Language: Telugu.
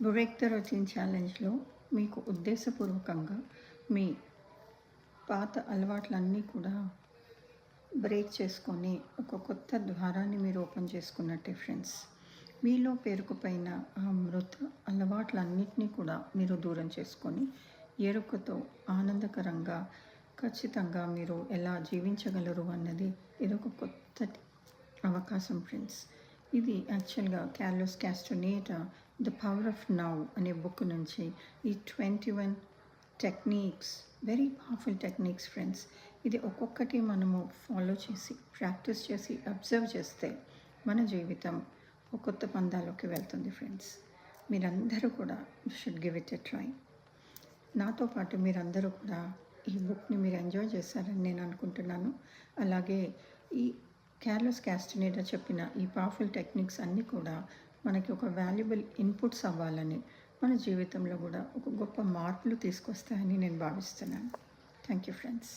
బ్రేక్ ద రొటీన్ ఛాలెంజ్లో మీకు ఉద్దేశపూర్వకంగా మీ పాత అలవాట్లన్నీ కూడా బ్రేక్ చేసుకొని ఒక కొత్త ద్వారాన్ని మీరు ఓపెన్ చేసుకున్నట్టే ఫ్రెండ్స్. మీలో పేరుకుపోయిన ఆ మృత అలవాట్లన్నిటినీ కూడా మీరు దూరం చేసుకొని ఎరుకతో ఆనందకరంగా ఖచ్చితంగా మీరు ఎలా జీవించగలరు అన్నది ఇదొక కొత్త అవకాశం ఫ్రెండ్స్. ఇది యాక్చువల్గా Carlos Castaneda the power of now అనే బుక్ నుంచి ఈ 21 techniques, very powerful techniques friends. ఇది ఒక్కొక్కటి మనము ఫాలో చేసి ప్రాక్టీస్ చేసి అబ్జర్వ్ చేస్తే మన జీవితం ఒక కొత్త పందాలోకి వెళ్తుంది ఫ్రెండ్స్. మీరందరూ కూడా should give it a try. నాతో పాటు మీరందరూ కూడా ఈ బుక్ని మీరు ఎంజాయ్ చేశారని నేను అనుకుంటున్నాను. అలాగే ఈ కార్లోస్ క్యాస్టనేటా చెప్పిన ఈ పవర్ఫుల్ టెక్నిక్స్ అన్నీ కూడా మనకి ఒక వాల్యుబుల్ ఇన్పుట్స్ అవ్వాలని, మన జీవితంలో కూడా ఒక గొప్ప మార్పులు తీసుకొస్తాయని నేను భావిస్తున్నాను. Thank you friends.